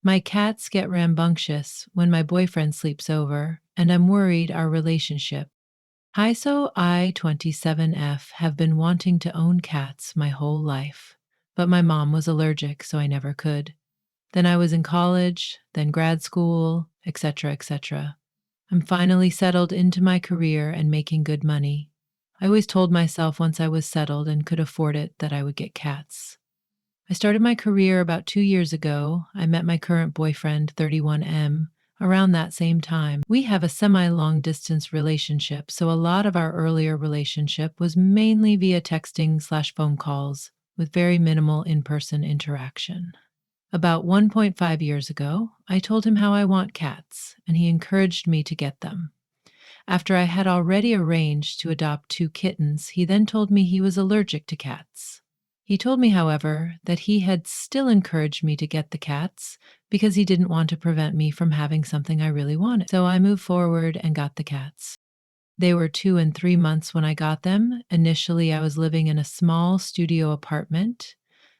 My cats get rambunctious when my boyfriend sleeps over, and I'm worried our relationship. HISO I-27F have been wanting to own cats my whole life, but my mom was allergic, so I never could. Then I was in college, then grad school, etc., etc. I'm finally settled into my career and making good money. I always told myself once I was settled and could afford it that I would get cats. I started my career about 2 years ago. I met my current boyfriend, 31M, around that same time. We have a semi long distance relationship, so a lot of our earlier relationship was mainly via texting/slash phone calls with very minimal in person interaction. About 1.5 years ago, I told him how I want cats, and he encouraged me to get them. After I had already arranged to adopt two kittens, he then told me he was allergic to cats. He told me, however, that he had still encouraged me to get the cats because he didn't want to prevent me from having something I really wanted. So I moved forward and got the cats. They were 2 and 3 months when I got them. Initially, I was living in a small studio apartment.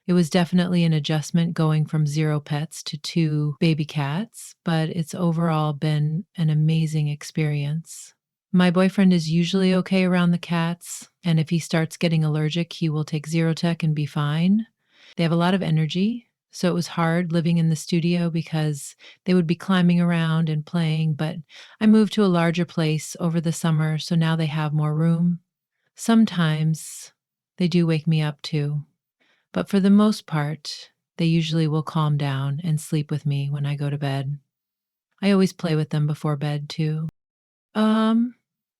It was definitely an adjustment going from 0 pets to two baby cats, but it's overall been an amazing experience. My boyfriend is usually okay around the cats, and if he starts getting allergic, he will take Zyrotec and be fine. They have a lot of energy, so it was hard living in the studio because they would be climbing around and playing, but I moved to a larger place over the summer, so now they have more room. Sometimes they do wake me up too, but for the most part, they usually will calm down and sleep with me when I go to bed. I always play with them before bed too. Um,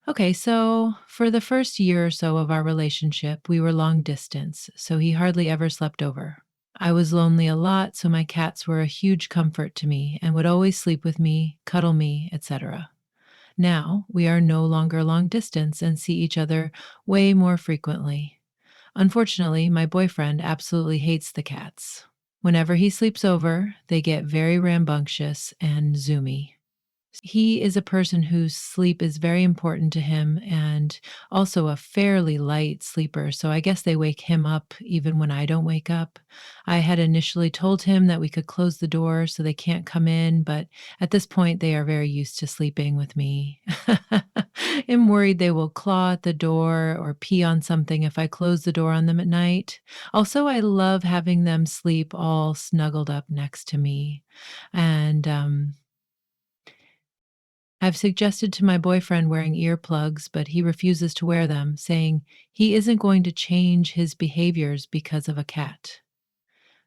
okay, so for the first year or so of our relationship, we were long distance, so he hardly ever slept over. I was lonely a lot, so my cats were a huge comfort to me and would always sleep with me, cuddle me, etc. Now we are no longer long distance and see each other way more frequently. Unfortunately, my boyfriend absolutely hates the cats. Whenever he sleeps over, they get very rambunctious and zoomy. He is a person whose sleep is very important to him and also a fairly light sleeper. So I guess they wake him up even when I don't wake up. I had initially told him that we could close the door so they can't come in, but at this point they are very used to sleeping with me. I'm worried they will claw at the door or pee on something if I close the door on them at night. Also, I love having them sleep all snuggled up next to me. And I've suggested to my boyfriend wearing earplugs, but he refuses to wear them, saying he isn't going to change his behaviors because of a cat.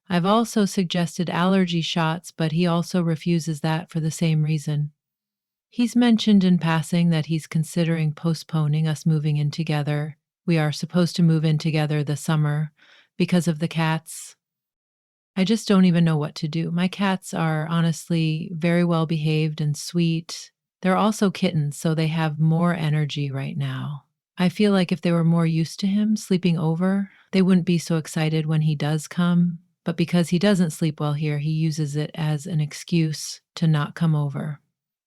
I've also suggested allergy shots, but he also refuses that for the same reason. He's mentioned in passing that he's considering postponing us moving in together. We are supposed to move in together this summer because of the cats. I just don't even know what to do. My cats are honestly very well behaved and sweet. They're also kittens, so they have more energy right now. I feel like if they were more used to him sleeping over, they wouldn't be so excited when he does come. But because he doesn't sleep well here, he uses it as an excuse to not come over.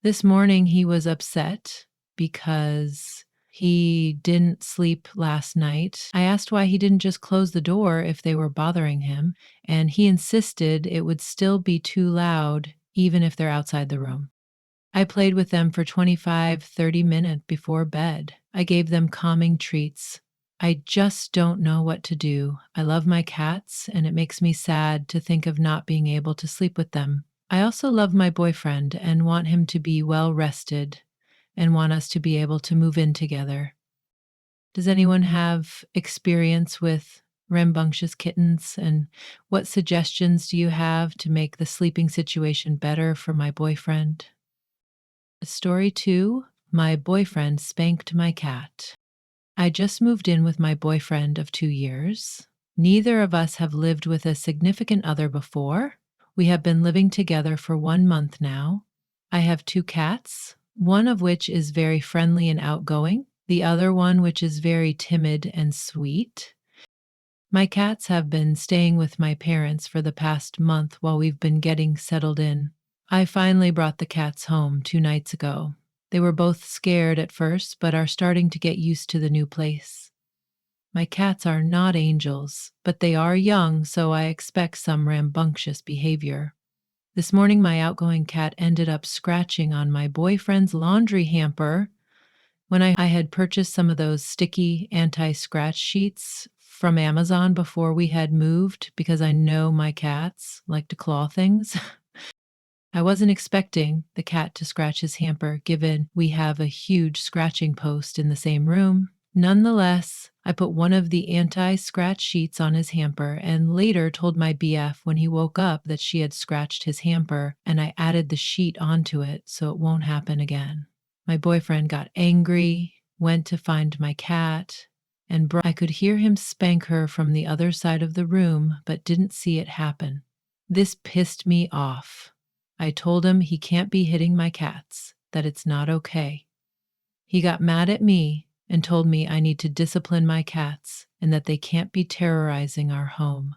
This morning, he was upset because he didn't sleep last night. I asked why he didn't just close the door if they were bothering him, and he insisted it would still be too loud even if they're outside the room. I played with them for 25-30 minutes before bed. I gave them calming treats. I just don't know what to do. I love my cats, and it makes me sad to think of not being able to sleep with them. I also love my boyfriend and want him to be well rested and want us to be able to move in together. Does anyone have experience with rambunctious kittens? And what suggestions do you have to make the sleeping situation better for my boyfriend? Story 2: My boyfriend spanked my cat. I just moved in with my boyfriend of 2 years. Neither of us have lived with a significant other before. We have been living together for 1 month now. I have two cats, one of which is very friendly and outgoing, the other one which is very timid and sweet. My cats have been staying with my parents for the past month while we've been getting settled in. I finally brought the cats home 2 nights ago. They were both scared at first, but are starting to get used to the new place. My cats are not angels, but they are young, so I expect some rambunctious behavior. This morning, my outgoing cat ended up scratching on my boyfriend's laundry hamper when I had purchased some of those sticky anti scratch sheets from Amazon before we had moved because I know my cats like to claw things. I wasn't expecting the cat to scratch his hamper, given we have a huge scratching post in the same room. Nonetheless, I put one of the anti scratch sheets on his hamper and later told my BF when he woke up that she had scratched his hamper, and I added the sheet onto it so it won't happen again. My boyfriend got angry, went to find my cat, and I could hear him spank her from the other side of the room, but didn't see it happen. This pissed me off. I told him he can't be hitting my cats, that it's not okay. He got mad at me and told me I need to discipline my cats and that they can't be terrorizing our home.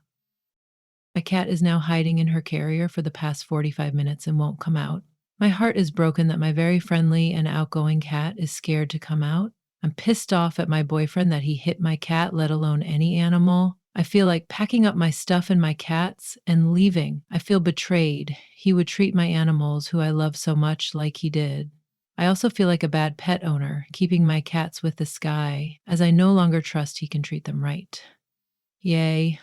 My cat is now hiding in her carrier for the past 45 minutes and won't come out. My heart is broken that my very friendly and outgoing cat is scared to come out. I'm pissed off at my boyfriend that he hit my cat, let alone any animal. I feel like packing up my stuff and my cats and leaving. I feel betrayed. He would treat my animals, who I love so much, like he did. I also feel like a bad pet owner, keeping my cats with this guy, as I no longer trust he can treat them right. Yay.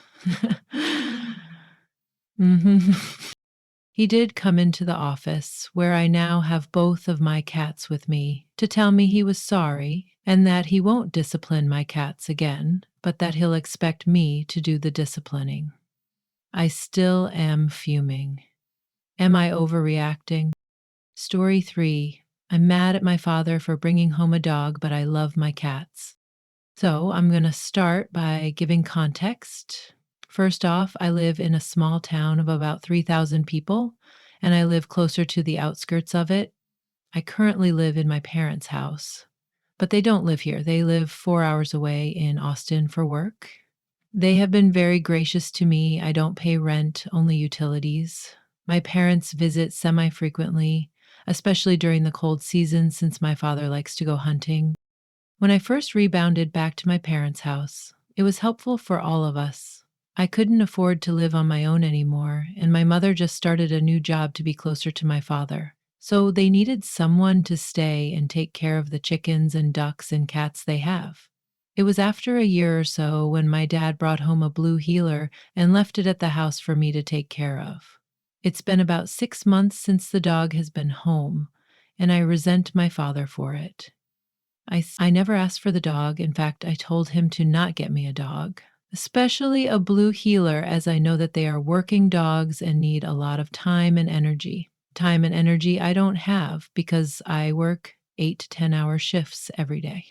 hmm He did come into the office, where I now have both of my cats with me, to tell me he was sorry and that he won't discipline my cats again, but that he'll expect me to do the disciplining. I still am fuming. Am I overreacting? Story 3. I'm mad at my father for bringing home a dog, but I love my cats. So I'm going to start by giving context. First off, I live in a small town of about 3,000 people, and I live closer to the outskirts of it. I currently live in my parents' house, but they don't live here. They live 4 hours away in Austin for work. They have been very gracious to me. I don't pay rent, only utilities. My parents visit semi frequently, especially during the cold season since my father likes to go hunting. When I first rebounded back to my parents' house, it was helpful for all of us. I couldn't afford to live on my own anymore, and my mother just started a new job to be closer to my father. So they needed someone to stay and take care of the chickens and ducks and cats they have. It was after a year or so when my dad brought home a blue heeler and left it at the house for me to take care of. It's been about 6 months since the dog has been home, and I resent my father for it. I never asked for the dog. In fact, I told him to not get me a dog, especially a blue heeler, as I know that they are working dogs and need a lot of time and energy. Time and energy I don't have because I work 8 to 10 hour shifts every day.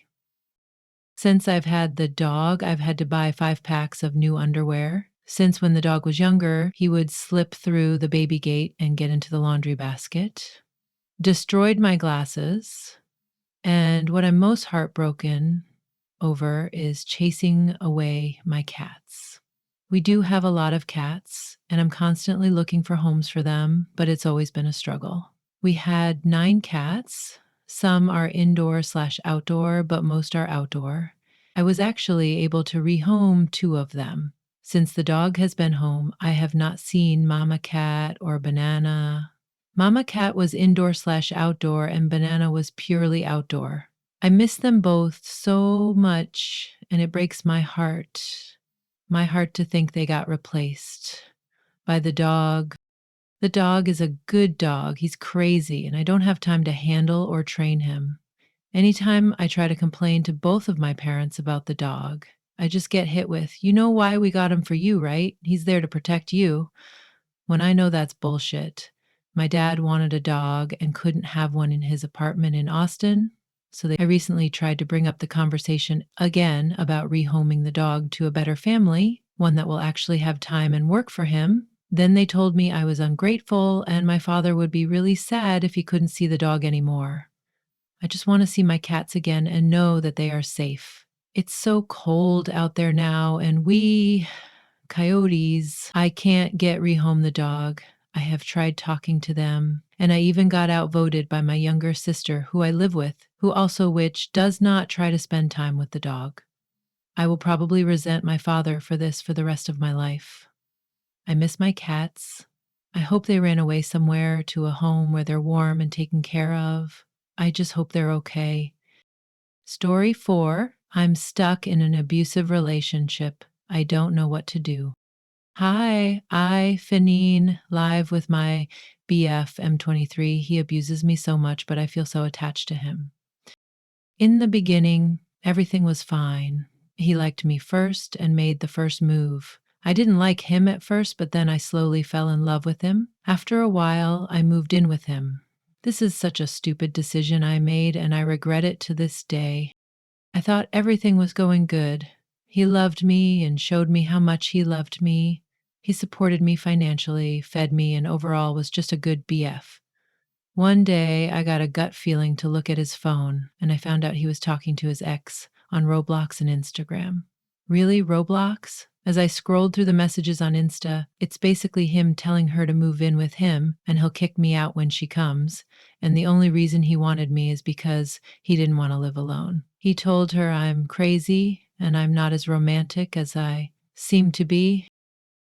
Since I've had the dog, I've had to buy 5 packs of new underwear. Since when the dog was younger, he would slip through the baby gate and get into the laundry basket. Destroyed my glasses. And what I'm most heartbroken over is chasing away my cats. We do have a lot of cats, and I'm constantly looking for homes for them, but it's always been a struggle. We had 9 cats. Some are indoor/outdoor, but most are outdoor. I was actually able to rehome 2 of them. Since the dog has been home, I have not seen Mama Cat or Banana. Mama Cat was indoor/outdoor, and Banana was purely outdoor. I miss them both so much, and it breaks my heart. My heart to think they got replaced by the dog. The dog is a good dog. He's crazy, and I don't have time to handle or train him. Anytime I try to complain to both of my parents about the dog, I just get hit with, "You know why we got him for you, right? He's there to protect you." When I know that's bullshit. My dad wanted a dog and couldn't have one in his apartment in Austin. I recently tried to bring up the conversation again about rehoming the dog to a better family, one that will actually have time and work for him. Then they told me I was ungrateful and my father would be really sad if he couldn't see the dog anymore. I just want to see my cats again and know that they are safe. It's so cold out there now, and coyotes, I can't get rehome the dog. I have tried talking to them, and I even got outvoted by my younger sister, who I live with, which does not try to spend time with the dog. I will probably resent my father for this for the rest of my life. I miss my cats. I hope they ran away somewhere to a home where they're warm and taken care of. I just hope they're okay. Story 4. I'm stuck in an abusive relationship. I don't know what to do. Hi, I, Finine, live with my BF M23. He abuses me so much, but I feel so attached to him. In the beginning, everything was fine. He liked me first and made the first move. I didn't like him at first, but then I slowly fell in love with him. After a while, I moved in with him. This is such a stupid decision I made, and I regret it to this day. I thought everything was going good. He loved me and showed me how much he loved me. He supported me financially, fed me, and overall was just a good BF. One day, I got a gut feeling to look at his phone, and I found out he was talking to his ex on Roblox and Instagram. Really, Roblox? As I scrolled through the messages on Insta, it's basically him telling her to move in with him and he'll kick me out when she comes. And the only reason he wanted me is because he didn't want to live alone. He told her I'm crazy and I'm not as romantic as I seem to be.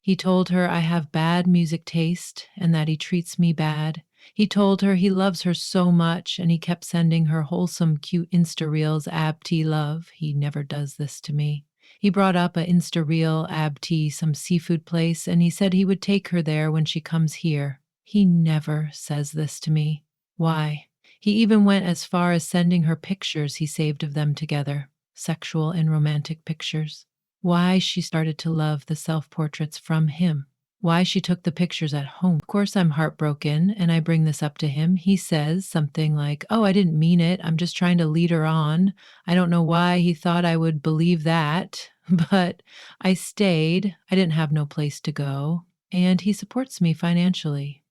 He told her I have bad music taste and that he treats me bad. He told her he loves her so much and he kept sending her wholesome, cute Insta reels, ab tea love. He never does this to me. He brought up a Insta reel, ab tea, some seafood place, and he said he would take her there when she comes here. He never says this to me. Why? He even went as far as sending her pictures he saved of them together, sexual and romantic pictures. Why she started to love the self-portraits from him. Why she took the pictures at home. Of course, I'm heartbroken, and I bring this up to him. He says something like, "Oh, I didn't mean it. I'm just trying to lead her on." I don't know why he thought I would believe that, but I stayed. I didn't have no place to go, and he supports me financially.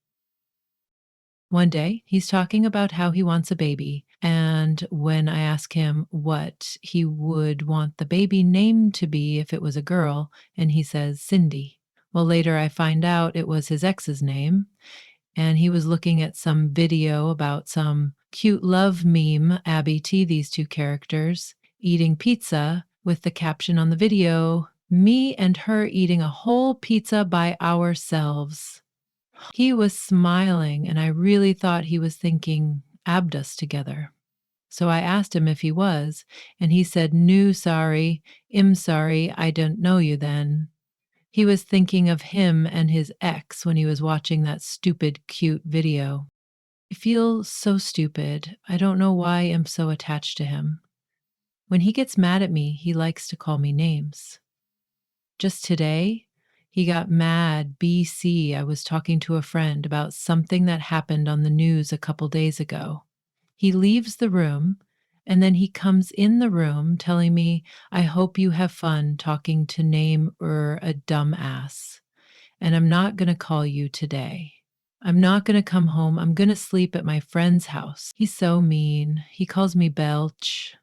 One day, he's talking about how he wants a baby, and when I ask him what he would want the baby name to be if it was a girl, and he says Cindy. Well, later I find out it was his ex's name, and he was looking at some video about some cute love meme, Abby T, these two characters, eating pizza with the caption on the video, "Me and her eating a whole pizza by ourselves." He was smiling, and I really thought he was thinking Abdus together. So I asked him if he was, and he said, "No, sorry, I'm sorry, I don't know you then." He was thinking of him and his ex when he was watching that stupid, cute video. I feel so stupid. I don't know why I'm so attached to him. When he gets mad at me, he likes to call me names. Just today, he got mad. BC, I was talking to a friend about something that happened on the news a couple days ago. He leaves the room and then he comes in the room telling me, "I hope you have fun talking to name a dumbass. And I'm not going to call you today. I'm not going to come home. I'm going to sleep at my friend's house." He's so mean. He calls me Belch.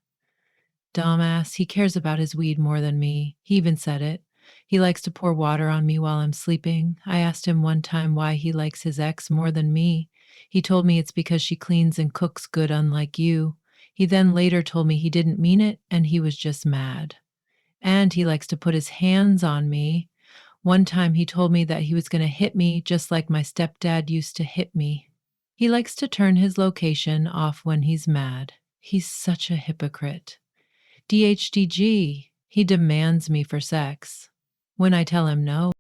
Dumbass, he cares about his weed more than me. He even said it. He likes to pour water on me while I'm sleeping. I asked him one time why he likes his ex more than me. He told me it's because she cleans and cooks good, unlike you. He then later told me he didn't mean it and he was just mad. And he likes to put his hands on me. One time he told me that he was going to hit me just like my stepdad used to hit me. He likes to turn his location off when he's mad. He's such a hypocrite. DHDG, he demands me for sex. When I tell him no,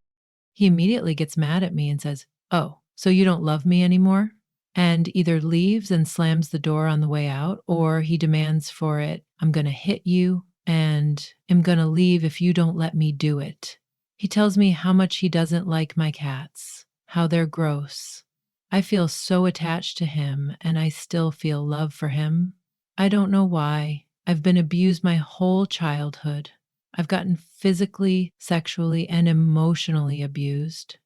he immediately gets mad at me and says, "Oh, so you don't love me anymore?" And either leaves and slams the door on the way out, or he demands for it, "I'm going to hit you and I'm going to leave if you don't let me do it." He tells me how much he doesn't like my cats, how they're gross. I feel so attached to him and I still feel love for him. I don't know why. I've been abused my whole childhood. I've gotten physically, sexually, and emotionally abused.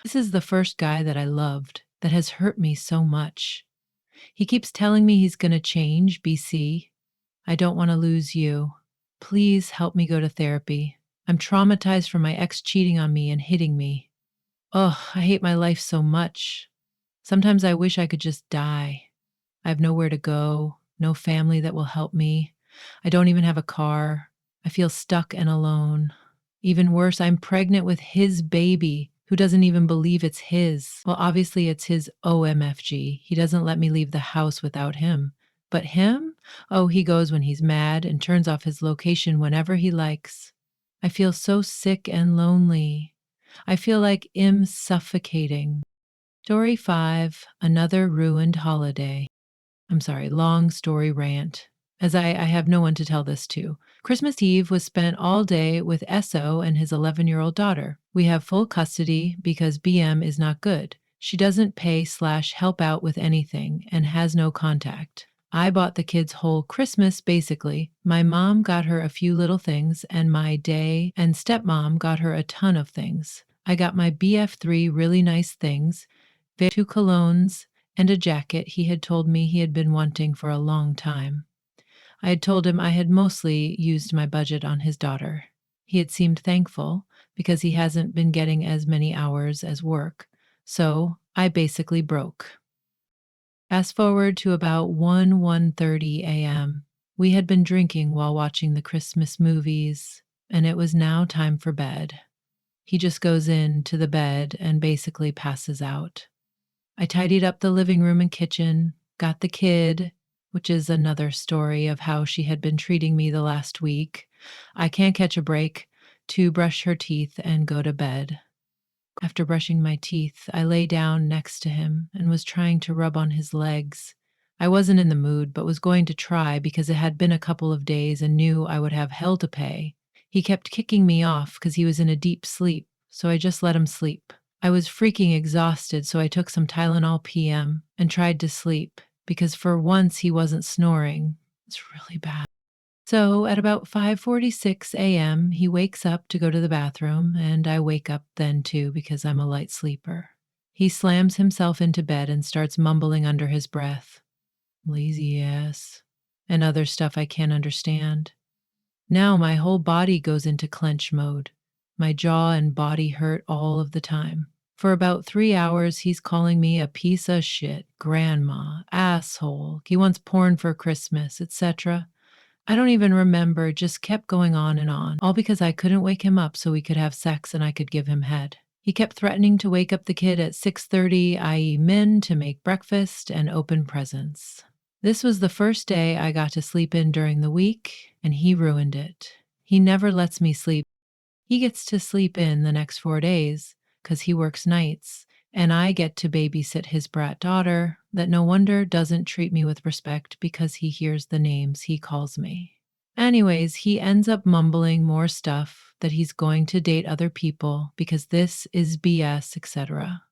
This is the first guy that I loved that has hurt me so much. He keeps telling me he's going to change, BC. I don't want to lose you. Please help me go to therapy. I'm traumatized from my ex cheating on me and hitting me. Ugh, I hate my life so much. Sometimes I wish I could just die. I have nowhere to go, no family that will help me. I don't even have a car. I feel stuck and alone. Even worse, I'm pregnant with his baby. who doesn't even believe it's his. Well, obviously it's his OMFG. He doesn't let me leave the house without him. But him? Oh, he goes when he's mad and turns off his location whenever he likes. I feel so sick and lonely. I feel like I'm suffocating. Story 5, Another Ruined Holiday. I'm sorry, long story rant, as I have no one to tell this to. Christmas Eve was spent all day with Esso and his 11-year-old daughter. We have full custody because BM is not good. She doesn't pay/help out with anything and has no contact. I bought the kids whole Christmas, basically. My mom got her a few little things, and my day and stepmom got her a ton of things. I got my BF3 really nice things, 2 colognes, and a jacket he had told me he had been wanting for a long time. I had told him I had mostly used my budget on his daughter. He had seemed thankful because he hasn't been getting as many hours as work, so I basically broke. Fast forward to about 1:30 a.m. We had been drinking while watching the Christmas movies, and it was now time for bed. He just goes into the bed and basically passes out. I tidied up the living room and kitchen, got the kid, which is another story of how she had been treating me the last week. I can't catch a break, to brush her teeth and go to bed. After brushing my teeth, I lay down next to him and was trying to rub on his legs. I wasn't in the mood, but was going to try because it had been a couple of days and knew I would have hell to pay. He kept kicking me off because he was in a deep sleep, so I just let him sleep. I was freaking exhausted, so I took some Tylenol PM and tried to sleep because for once he wasn't snoring. It's really bad. So at about 5:46 a.m., he wakes up to go to the bathroom, and I wake up then too because I'm a light sleeper. He slams himself into bed and starts mumbling under his breath, lazy ass, and other stuff I can't understand. Now my whole body goes into clench mode. My jaw and body hurt all of the time. For about 3 hours, he's calling me a piece of shit, grandma, asshole, he wants porn for Christmas, etc. I don't even remember, just kept going on, all because I couldn't wake him up so we could have sex and I could give him head. He kept threatening to wake up the kid at 6:30, i.e. min, to make breakfast and open presents. This was the first day I got to sleep in during the week, and he ruined it. He never lets me sleep. He gets to sleep in the next 4 days, 'cause he works nights, and I get to babysit his brat daughter that no wonder doesn't treat me with respect because he hears the names he calls me. Anyways, he ends up mumbling more stuff that he's going to date other people because this is BS, etc.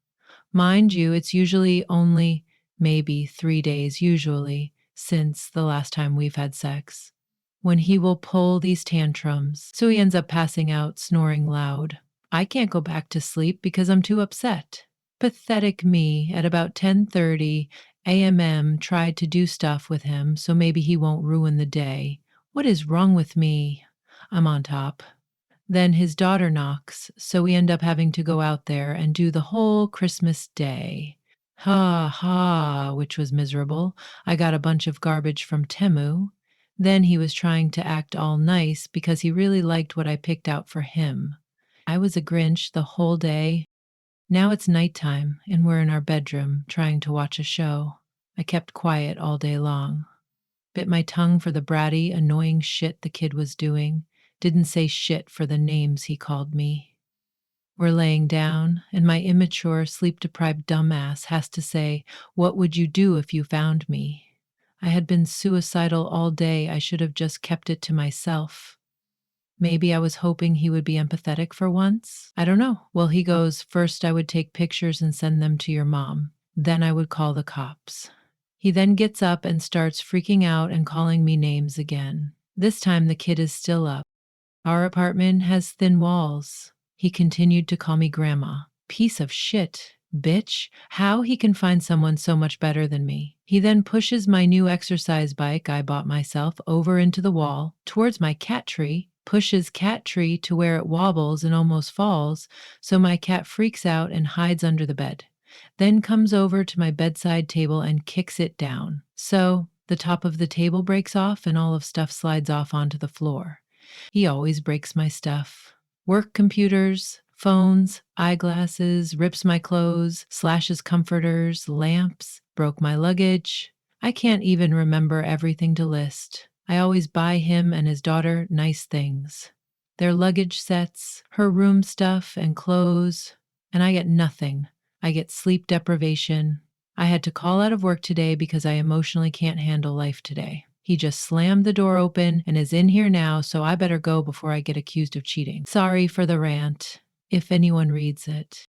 Mind you, it's usually only maybe 3 days usually since the last time we've had sex, when he will pull these tantrums, so he ends up passing out snoring loud. I can't go back to sleep because I'm too upset. Pathetic me at about 10:30 a.m. tried to do stuff with him so maybe he won't ruin the day. What is wrong with me? I'm on top. Then his daughter knocks, so we end up having to go out there and do the whole Christmas day. Ha ha, which was miserable. I got a bunch of garbage from Temu. Then he was trying to act all nice because he really liked what I picked out for him. I was a Grinch the whole day. Now it's nighttime and we're in our bedroom trying to watch a show. I kept quiet all day long. Bit my tongue for the bratty, annoying shit the kid was doing. Didn't say shit for the names he called me. We're laying down, and my immature, sleep-deprived dumbass has to say, "What would you do if you found me?" I had been suicidal all day. I should have just kept it to myself. Maybe I was hoping he would be empathetic for once? I don't know. Well, he goes, "First I would take pictures and send them to your mom. Then I would call the cops." He then gets up and starts freaking out and calling me names again. This time the kid is still up. Our apartment has thin walls. He continued to call me grandma. Piece of shit. Bitch. How he can find someone so much better than me. He then pushes my new exercise bike I bought myself over into the wall, towards my cat tree, pushes cat tree to where it wobbles and almost falls, so my cat freaks out and hides under the bed. Then comes over to my bedside table and kicks it down. So the top of the table breaks off and all of stuff slides off onto the floor. He always breaks my stuff. Work computers, Phones, eyeglasses, rips my clothes, slashes comforters, lamps, broke my luggage. I can't even remember everything to list. I always buy him and his daughter nice things. Their luggage sets, her room stuff and clothes, and I get nothing. I get sleep deprivation. I had to call out of work today because I emotionally can't handle life today. He just slammed the door open and is in here now, so I better go before I get accused of cheating. Sorry for the rant, if anyone reads it.